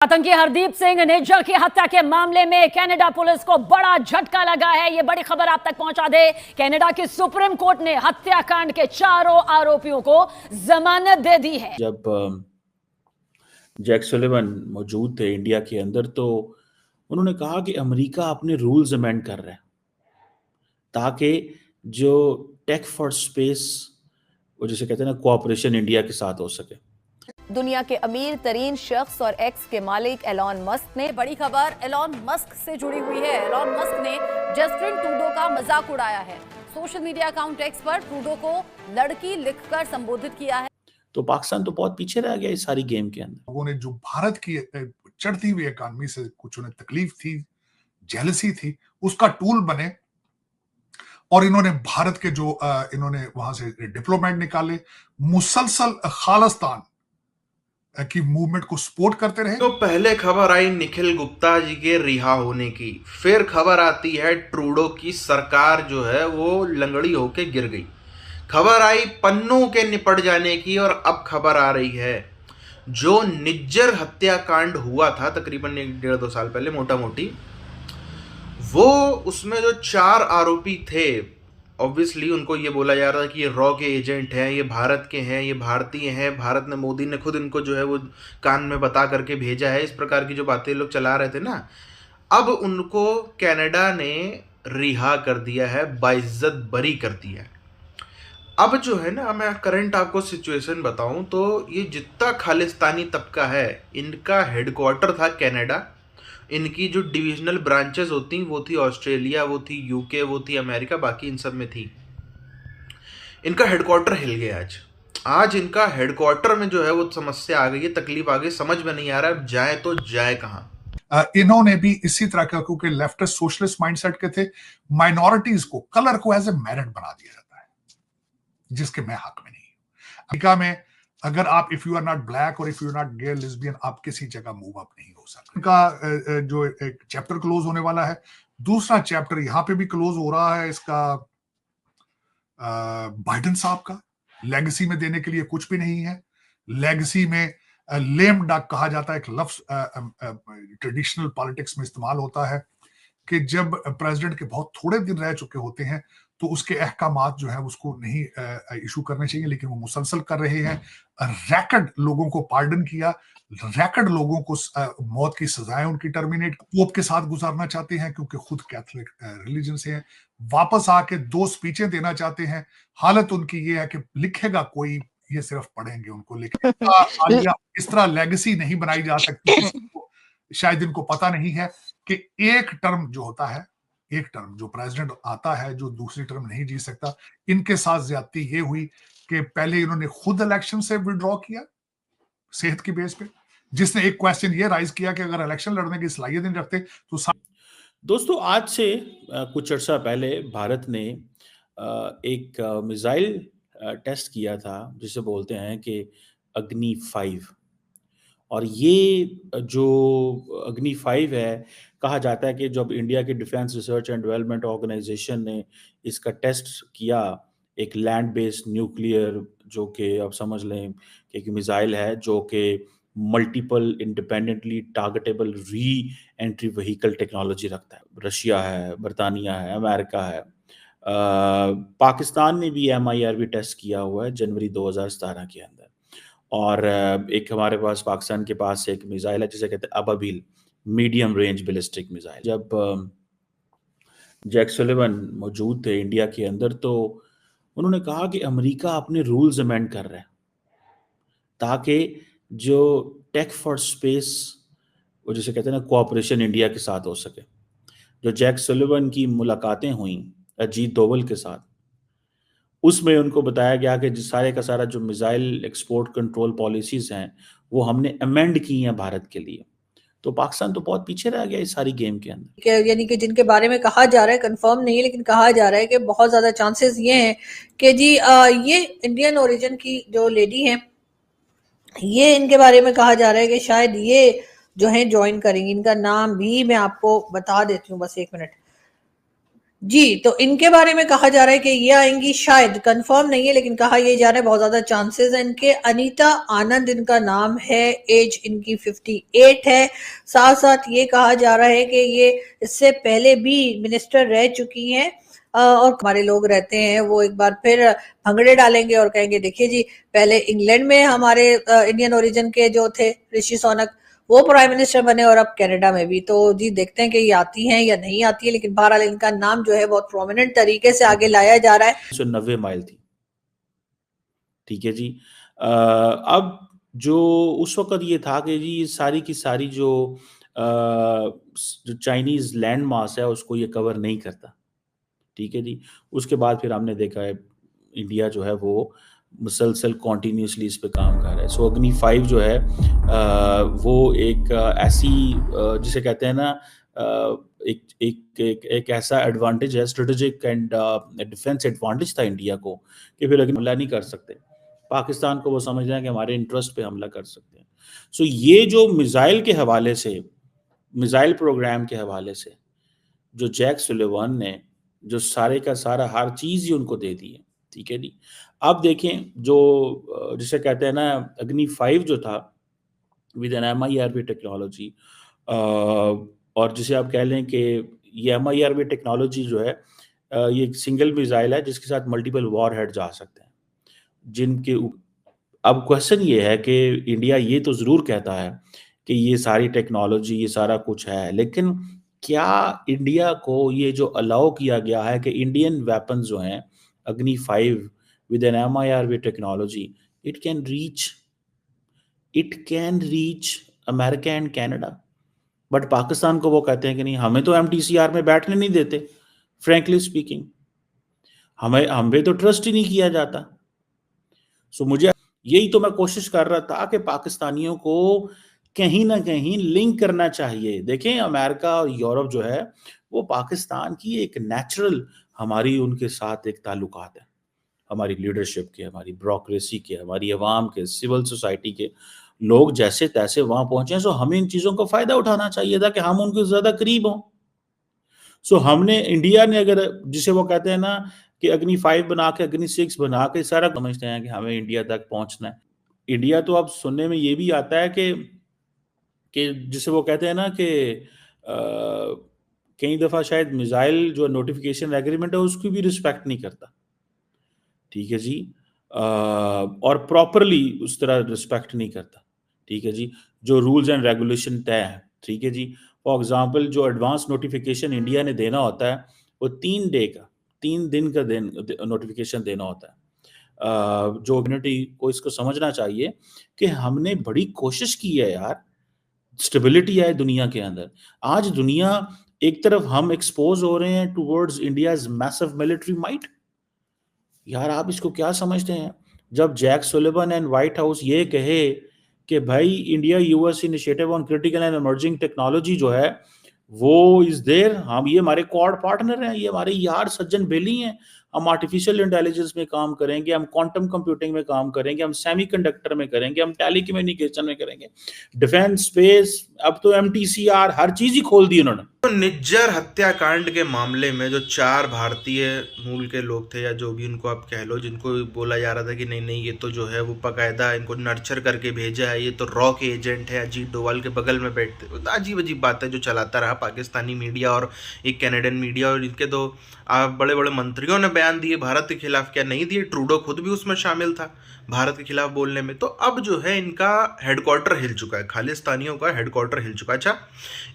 आतंकी हरदीप सिंह निज्जर की हत्या के मामले में कनाडा पुलिस को बड़ा झटका लगा है। ये बड़ी खबर आप तक पहुंचा दे। कनाडा की सुप्रीम कोर्ट ने हत्याकांड के चारों आरोपियों को जमानत दे दी है। जब जैक सुलिवन मौजूद थे इंडिया के अंदर, तो उन्होंने कहा कि अमेरिका अपने रूल्स अमेंड कर रहा है ताकि जो टेक फॉर स्पेस, वो जिसे कहते हैं ना, कोऑपरेशन इंडिया के साथ हो सके। दुनिया के अमीर तरीन शख्स और एक्स के मालिक एलॉन मस्क ने, बड़ी खबर एलॉन मस्क से जुड़ी हुई है। एलॉन मस्क ने जस्टिन ट्रूडो का मजाक उड़ाया है। सोशल मीडिया अकाउंट एक्स पर ट्रूडो को लड़की लिखकर संबोधित किया है। तो पाकिस्तान तो बहुत पीछे रह गया इस सारी गेम के अंदर। लोगों ने जो भारत की चढ़ती हुई इकॉनमी से कुछ उन्हें तकलीफ थी, जेलसी थी, उसका टूल बने और इन्होंने भारत के जो इन्होंने वहां से डिप्लोमेट निकाले, मुसलसल खालिस्तान की मूवमेंट को सपोर्ट करते रहे। तो पहले खबर आई निखिल गुप्ता जी के रिहा होने की, फिर खबर आती है ट्रूडो की सरकार जो है वो लंगड़ी होके गिर गई। खबर आई पन्नों के निपट जाने की, और अब खबर आ रही है जो निज्जर हत्याकांड हुआ था तकरीबन 1-1.5-2 साल पहले, मोटा मोटी, वो उसमें जो 4 आरोपी थे, ऑब्वियसली उनको ये बोला जा रहा था कि ये रॉ के एजेंट हैं, ये भारत के हैं, ये भारतीय हैं, भारत ने, मोदी ने खुद इनको जो है वो कान में बता करके भेजा है, इस प्रकार की जो बातें लोग चला रहे थे ना। अब उनको कनाडा ने रिहा कर दिया है, बाइज्जत बरी कर दिया है। अब जो है ना, मैं करंट आपको सिचुएशन बताऊं तो ये जितना खालिस्तानी तबका है, इनका हेडक्वार्टर था कनाडा, इनकी जो डिविजनल ब्रांचेस होती वो थी ऑस्ट्रेलिया, वो थी यूके, वो थी अमेरिका, बाकी इन सब में थी। इनका हेडक्वार्टर हिल गया आज इनका हेडक्वार्टर में जो है वो समस्या आ गई है, तकलीफ आ गई, समझ में नहीं आ रहा जाए तो जाए कहां। इन्होंने भी इसी तरह का, क्योंकि लेफ्टिस्ट सोशलिस्ट माइंडसेट के थे, माइनॉरिटीज को, कलर को एज ए मेरिट बना दिया जाता है, जिसके मैं हक में नहीं हूं। अमेरिका में अगर आप if you are not black और if you are not gay lesbian, आप किसी जगह मूव अप नहीं हो सकते। इनका जो एक चैप्टर क्लोज होने वाला है, दूसरा चैप्टर यहाँ पे भी क्लोज हो रहा है इसका। बाइडेन साहब का लेगेसी में देने के लिए कुछ भी नहीं है। लेगेसी में लेम डक कहा जाता है, एक लफ्ज ट्रेडिशनल पॉलिटिक्स में इस्तेमाल होता है कि जब प्रेसिडेंट के बहुत थोड़े दिन रह चुके होते हैं तो उसके अहकामात जो है उसको नहीं इशू करने चाहिए, लेकिन वो मुसलसल कर रहे हैं। रैकेड लोगों को पार्डन किया, रैकेड लोगों को मौत की सजाएं उनकी टर्मिनेट, पोप के साथ गुजारना चाहते हैं क्योंकि खुद कैथोलिक रिलीजन से हैं, वापस आके 2 स्पीचें देना चाहते हैं। हालत उनकी ये है कि लिखेगा कोई, ये सिर्फ पढ़ेंगे उनको लिखेगा। इस तरह लेगेसी नहीं बनाई जा सकती। शायद इनको पता नहीं है कि एक टर्म जो होता है, एक टर्म जो प्रेसिडेंट आता है जो दूसरी टर्म नहीं जी सकता। इनके साथ ज्यादती ये हुई कि पहले इन्होंने खुद इलेक्शन से विड्रॉ किया सेहत की बेस पे, जिसने एक क्वेश्चन ये राइज किया कि अगर इलेक्शन लड़ने की सलाहियत नहीं रखते तो। दोस्तों, आज से कुछ अर्सा पहले भारत ने एक मिसाइल टेस्ट किया था जिसे बोलते हैं कि अग्नि 5, और ये जो अग्नि 5 है, कहा जाता है कि जब इंडिया के defence research and development organisation ने इसका टेस्ट किया, एक लैंड बेस्ड न्यूक्लियर, जो कि आप समझ लें कि एक मिसाइल है जो कि multiple independently targetable re entry vehicle technology रखता है। रशिया है, बरतानिया है, अमेरिका है, पाकिस्तान ने भी MIRV टेस्ट किया हुआ है जनवरी 2017 के अंदर। और एक हमारे पास पाकिस्तान के पास एक मिसाइल है जिसे कहते हैं अबाबिल, मीडियम रेंज बैलिस्टिक मिसाइल। जब जैक सुलिवन मौजूद थे इंडिया के अंदर, तो उन्होंने कहा कि अमेरिका अपने रूल्स अमेंड कर रहा है ताकि जो टेक फॉर स्पेस, वो जिसे कहते हैं ना, कोऑपरेशन इंडिया के साथ हो सके। जो जैक सुलिवन की मुलाकातें हुई अजीत डोवल के साथ, उसमें उनको बताया गया कि सारे का सारा जो मिसाइल एक्सपोर्ट कंट्रोल पॉलिसीज हैं वो हमने अमेंड की हैं भारत के लिए। तो पाकिस्तान तो बहुत पीछे रह गया इस सारी गेम के अंदर। यानी कि जिनके बारे में कहा जा रहा है, कंफर्म नहीं है लेकिन कहा जा रहा है कि बहुत ज्यादा चांसेस ये हैं कि जी ये इंडियन ओरिजिन की जो लेडी हैं, ये इनके बारे में कहा जा रहा है कि शायद ये जो है ज्वाइन करेंगी। इनका नाम भी मैं आपको बता देती हूँ, बस 1 मिनट। जी, तो इनके बारे में कहा जा रहा है कि ये आएंगी, शायद कंफर्म नहीं है लेकिन कहा ये जा रहा है बहुत ज्यादा चांसेस है इनके। अनीता आनंद इनका नाम है, एज इनकी 58 है। साथ साथ ये कहा जा रहा है कि ये इससे पहले भी मिनिस्टर रह चुकी हैं और हमारे लोग रहते हैं वो एक बार फिर भंगड़े डालेंगे और कहेंगे देखिए जी, पहले इंग्लैंड में हमारे इंडियन ओरिजिन के जो थे ऋषि सोनक, वो प्राइम मिनिस्टर बने और अब कनाडा में भी। तो जी देखते हैं कि ये आती हैं या नहीं आती है, लेकिन बहरहाल इनका नाम जो है बहुत प्रोमिनेंट तरीके से आगे लाया जा रहा है। 190 माइल थी, ठीक है जी। अब जो उस वक्त ये था कि जी सारी की सारी जो चाइनीज लैंड मास है उसको ये कवर नहीं करता, ठीक है जी। उसके बाद फिर हमने देखा है इंडिया जो है वो मुसलसल कॉन्टीन्यूसली इस पे काम कर रहा है। सो अग्नि 5 जो है वो एक ऐसी जिसे कहते हैं ना एक ऐसा एडवांटेज है, स्ट्रेटेजिक एंड डिफेंस एडवांटेज था इंडिया को कि फिर अग्नि हमला नहीं कर सकते। पाकिस्तान को वो समझ रहे हैं कि हमारे इंटरेस्ट पे हमला कर सकते हैं। सो ये जो मिसाइल के हवाले से, मिसाइल प्रोग्राम के हवाले से जो जैक सुलेवान ने जो सारे का सारा हर चीज़ ही उनको दे दी है, ठीक है जी। अब देखें जो जिसे कहते हैं ना अग्नि 5 जो था विद एन MIRV टेक्नोलॉजी, और जिसे आप कह लें कि ये MIRV टेक्नोलॉजी जो है ये एक सिंगल मिसाइल है जिसके साथ मल्टीपल वॉर हेड जा सकते हैं जिनके अब क्वेश्चन ये है कि इंडिया ये तो ज़रूर कहता है कि ये सारी टेक्नोलॉजी ये सारा कुछ है, लेकिन क्या इंडिया को ये जो अलाउ किया गया है कि इंडियन वेपन जो हैं Agni 5 with an MIRV technology it can reach America and Canada, but Pakistan को वो कहते हैं कि नहीं, हमें तो MTCR में बैठने नहीं देते। फ्रैंकली स्पीकिंग हमें तो ट्रस्ट ही नहीं किया जाता। सो मुझे यही तो मैं कोशिश कर रहा था कि पाकिस्तानियों को कहीं ना कहीं लिंक करना चाहिए। देखें अमेरिका और यूरोप जो है वो पाकिस्तान की एक नेचुरल हमारी उनके साथ एक ताल्लुकात है, हमारी लीडरशिप के, हमारी ब्यूरोक्रेसी के, हमारी अवाम के, सिविल सोसाइटी के लोग जैसे तैसे वहां पहुंचे। सो हमें इन चीजों का फायदा उठाना चाहिए था कि हम उनके ज्यादा करीब हों। सो हमने इंडिया ने अगर जिसे वो कहते हैं ना कि अग्नि 5 बना के अग्नि 6 बना के सारा समझते हैं कि हमें इंडिया तक पहुंचना है। इंडिया तो अब सुनने में ये भी आता है कि जिसे वो कहते हैं ना कि कई दफा शायद मिसाइल जो नोटिफिकेशन एग्रीमेंट है उसकी भी रिस्पेक्ट नहीं करता, ठीक है जी। और प्रॉपरली उस तरह रिस्पेक्ट नहीं करता, ठीक है जी, जो रूल्स एंड रेगुलेशन तय है, ठीक है जी। फॉर एग्जांपल जो एडवांस नोटिफिकेशन इंडिया ने देना होता है वो 3 दिन का नोटिफिकेशन देना होता है। जो कम्युनिटी को इसको समझना चाहिए कि हमने बड़ी कोशिश की है यार, स्टेबिलिटी है दुनिया के अंदर। आज दुनिया एक तरफ हम एक्सपोज हो रहे हैं towards India's massive military might. यार आप इसको क्या समझते हैं जब Jack Sullivan and White House ये कहे कि भाई India US initiative on critical and emerging technology जो है वो इज देयर, हम ये हमारे क्वाड पार्टनर हैं, ये हमारे यार सज्जन बेली हैं। हम आर्टिफिशियल इंटेलिजेंस में काम करेंगे, हम क्वांटम कंप्यूटिंग में काम करेंगे, हम सेमीकंडक्टर में करेंगे, हम टेलीकम्युनिकेशन में करेंगे, डिफेंस स्पेस, अब तो MTCR हर चीज ही खोल दी उन्होंने। तो निज्जर हत्याकांड के मामले में जो 4 भारतीय मूल के लोग थे या जो भी उनको आप कह लो, जिनको बोला जा रहा था कि नहीं नहीं ये तो जो है वो बाकायदा इनको नर्चर करके भेजा है, ये तो रॉ के एजेंट है, अजीत डोवाल के बगल में बैठते, अजीब अजीब बातें जो चलाता रहा पाकिस्तानी मीडिया और एक कैनेडियन मीडिया, और इनके दो बड़े बड़े मंत्रियों ने बयान दिए भारत के खिलाफ, क्या नहीं दिए, ट्रूडो खुद भी उसमें शामिल था भारत के खिलाफ बोलने में। तो अब जो है इनका हेडक्वार्टर हिल चुका है, खालिस्तानियों का हेडक्वार्टर हिल चुका है। अच्छा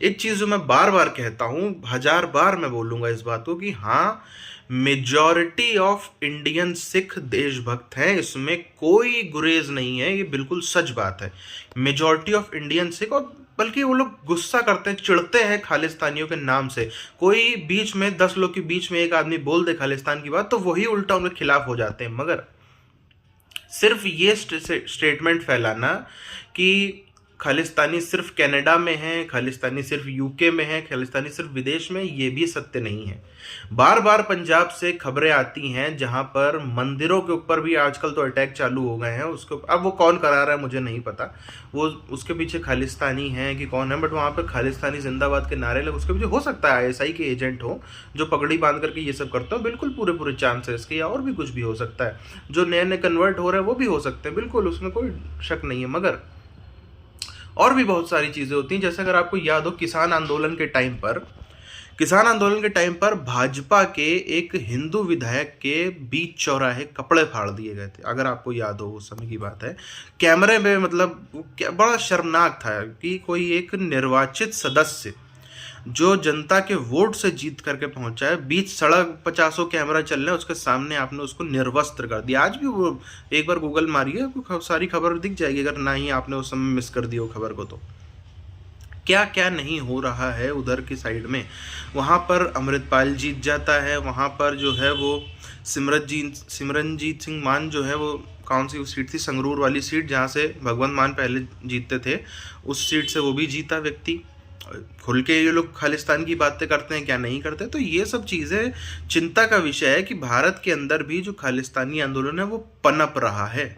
एक चीज़ जो मैं बार बार कहता हूँ, 1000 बार मैं बोलूँगा इस बात को कि हाँ मेजॉरिटी ऑफ इंडियन सिख देशभक्त हैं, इसमें कोई गुरेज नहीं है, ये बिल्कुल सच बात है। मेजॉरिटी ऑफ इंडियन सिख, और बल्कि वो लोग गुस्सा करते हैं, चिढ़ते हैं खालिस्तानियों के नाम से। कोई बीच में 10 लोग के बीच में एक आदमी बोल दे खालिस्तान की बात तो वही उल्टा उनके खिलाफ हो जाते हैं। मगर सिर्फ ये स्टेटमेंट फैलाना कि खालिस्तानी सिर्फ कनाडा में है, खालिस्तानी सिर्फ यूके में है, खालिस्तानी सिर्फ विदेश में, ये भी सत्य नहीं है। बार बार पंजाब से खबरें आती हैं जहां पर मंदिरों के ऊपर भी आजकल तो अटैक चालू हो गए हैं। उसको अब वो कौन करा रहा है मुझे नहीं पता, वो उसके पीछे खालिस्तानी है कि कौन है, बट वहां पर खालिस्तानी जिंदाबाद के नारे लगे। उसके पीछे हो सकता है आईएसआई के एजेंट हो जो पगड़ी बांध करके ये सब करते हो, बिल्कुल पूरे पूरे चांसेस के, या और भी कुछ भी हो सकता है। जो नए नए कन्वर्ट हो रहे हैं वो भी हो सकते हैं, बिल्कुल उसमें कोई शक नहीं है। मगर और भी बहुत सारी चीजें होती हैं, जैसे अगर आपको याद हो किसान आंदोलन के टाइम पर भाजपा के एक हिंदू विधायक के बीच चौराहे कपड़े फाड़ दिए गए थे, अगर आपको याद हो उस समय की बात है। कैमरे में मतलब बड़ा शर्मनाक था कि कोई एक निर्वाचित सदस्य जो जनता के वोट से जीत करके पहुंचा है, बीच सड़क 50 कैमरा चल रहे हैं, उसके सामने आपने उसको निर्वस्त्र कर दिया। आज भी वो एक बार गूगल मारिए, सारी खबर दिख जाएगी, अगर ना ही आपने उस समय मिस कर दी हो खबर को। तो क्या क्या नहीं हो रहा है उधर की साइड में। वहाँ पर अमृतपाल जीत जाता है, वहाँ पर जो है वो सिमरनजीत सिंह मान जो है वो कौन सी सीट थी, संगरूर वाली सीट जहाँ से भगवंत मान पहले जीतते थे, उस सीट से वो भी जीता व्यक्ति। खुल के ये लोग खालिस्तान की बातें करते हैं, क्या नहीं करते। तो ये सब चीज़ें चिंता का विषय है कि भारत के अंदर भी जो खालिस्तानी आंदोलन है वो पनप रहा है।